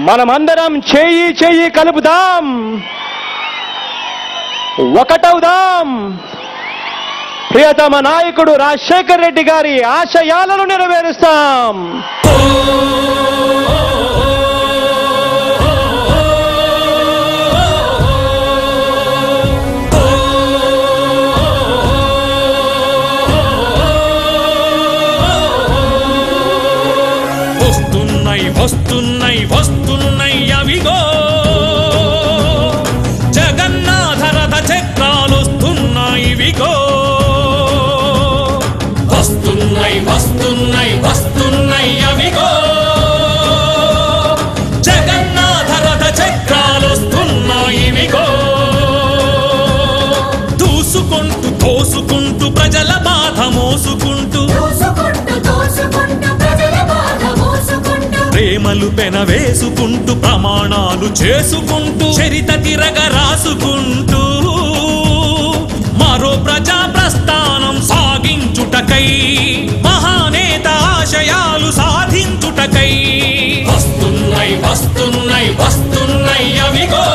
మనమందరం చేయి చేయి కలుపుదాం, ఒకటవుదాం. ప్రియతమ నాయకుడు రాజశేఖర్ రెడ్డి గారి ఆశయాలను నెరవేరుస్తాం. వస్తున్నాయి వస్తున్నాయి అవిగో జగన్నాథ రథ చక్రాలు వస్తున్నాయి విగో. వస్తున్నాయి వస్తున్నాయి వస్తున్నాయి అవిగో జగన్నాథ రథ చక్రాలు వస్తున్నాయి విగో. దూసుకుంటూ తోసుకుంటూ ప్రజల బాధ మోసుకుంటూ ప్రేమలు పెన వేసుకుంటూ ప్రమాణాలు చేసుకుంటూ చరిత తిరగ రాసుకుంటూ మరో ప్రజా ప్రస్థానం సాగించుటకై మహానేత ఆశయాలు సాధించుటకై వస్తున్నాయి వస్తున్నాయి వస్తున్నాయి అవిగో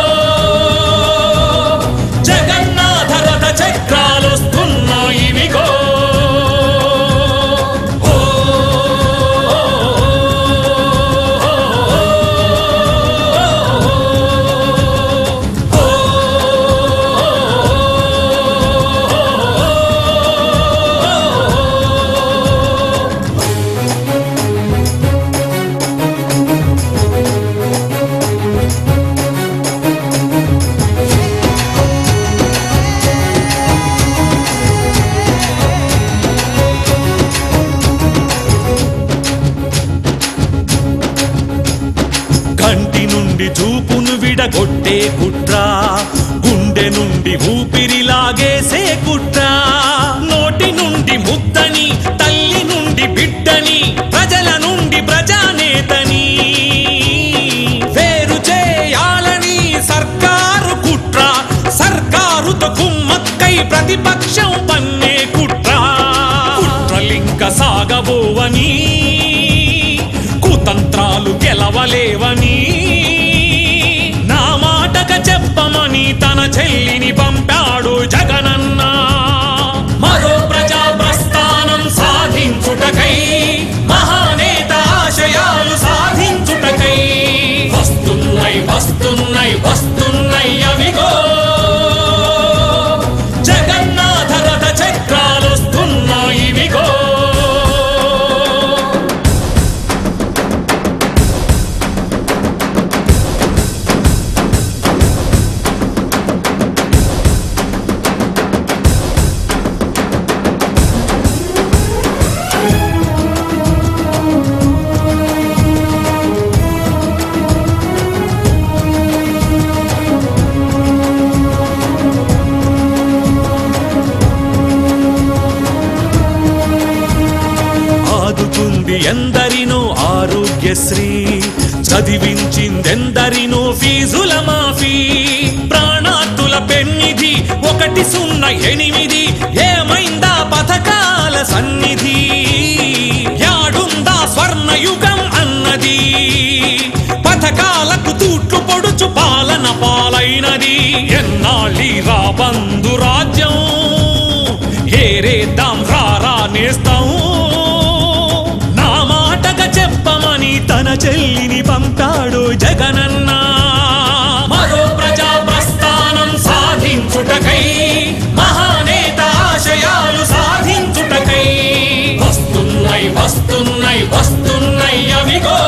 జగన్నాథ రథ చక్రాలు వస్తున్నాయి విగో. కంటి నుండి చూపును విడగొట్టే కుట్ర, గుండె నుండి ఊపిరి లాగేసే కుట్ర, నోటి నుండి ముద్దని తల్లి నుండి బిడ్డని ప్రజల నుండి ప్రజానేతని వేరు చేయాలని సర్కారు కుట్ర, సర్కారుతో కుమ్మక్కై ప్రతిపక్షం పన్నే కుట్ర. కుట్రలింక సాగబోవని కుతంత్రాలు గెలవలేవని నా మాటక చెప్పమని తన చెల్లిని పంపాడు జగనన్న. మరో ప్రజా ప్రస్థానం సాధించుటకై మహానేత ఆశయాలు సాధించుటకై వస్తున్నాయి వస్తున్నాయి వస్తున్నాయి అవిగో జగన్నాథ రథ చక్రాలు వస్తున్నాయి విగో. ఆదుకుంది ఎందరినో ఆరోగ్యశ్రీ, చదివించిందెందరినో ఫీజుల మాఫీ, ప్రాణాతుల పెన్నిధి 108 ఏమైందా పథకాల సన్నిధి, యాడుందా స్వర్ణయుగం అన్నది, పథకాలకు తూట్లు పొడుచు పాలన పాలైనది. ఎన్నాళ్ళీ రా బంధు రాజ్యం, ఏరేద్దాం రారా నేస్తాం, నా మాటగా చెప్పమని తన చెల్లిని పంపాడు జగనన్న. మరో ప్రజా ప్రస్థానం సాధించుటకై మహానేత ఆశయాలు సాధించుటకై వస్తున్నాయి వస్తున్నాయి వస్తున్నాయి అవిగో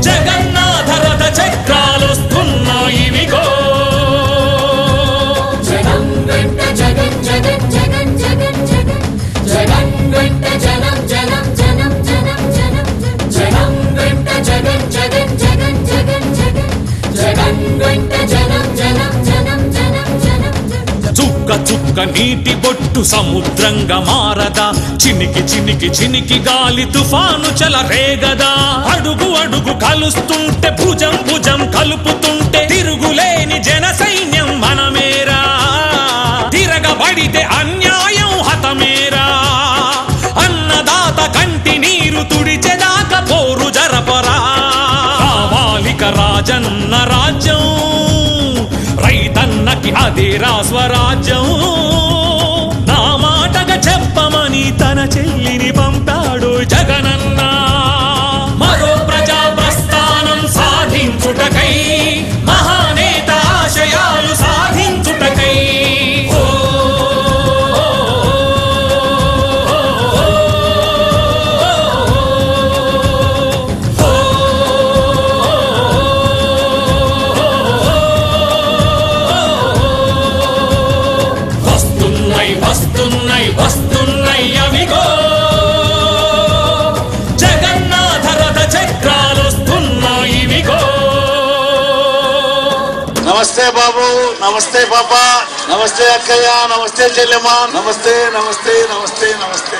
జగన్నాథ రథ చక్రాలు వస్తున్నాయి విగో. జగన్ వెంట జగన్ జగన్ జగన్ జగన్ జగన్ జగన్ వెంట జనం జనం జనం జనం జనం జగన్ వెంట జగన్ జగన్ జగన్ జగన్ జగన్ జగన్ వెంట జనం జనం జనం జనం జనం. చుక్క చుక్క నీటి బొట్టు సముద్రంగా మారదా, చినికి చినికి చినికి గాలి తుఫాను చెలరేగదా, అడుగు అడుగు కలుస్తుంటే భుజం భుజం కలుపుతుంటే తిరుగులేని జన సైన్యం మనమేరా, తిరగబడితే అన్యాయం హతమేరా, అన్నదాత కంటి నీరు తుడిచెదాక పోరు జరపరా. రాజన్న రాజ్యం రైతన్నకి అదేరా స్వరాజ్యం నా మాటగా చెప్పమని తన చెల్లిని పంపాడు జగనన్న మరో ప్రజా ప్రస్థానం సాధించుటకై మహానేత ఆశయాలు సాధించుటకై వస్తున్నాయి అవిగో జగన్నాథ రథ చక్రాలు వస్తున్నాయి ఇవిగో. నమస్తే బాబు, నమస్తే పాప, నమస్తే అక్కయ్య, నమస్తే చెల్లెమ్మ, నమస్తే నమస్తే నమస్తే నమస్తే.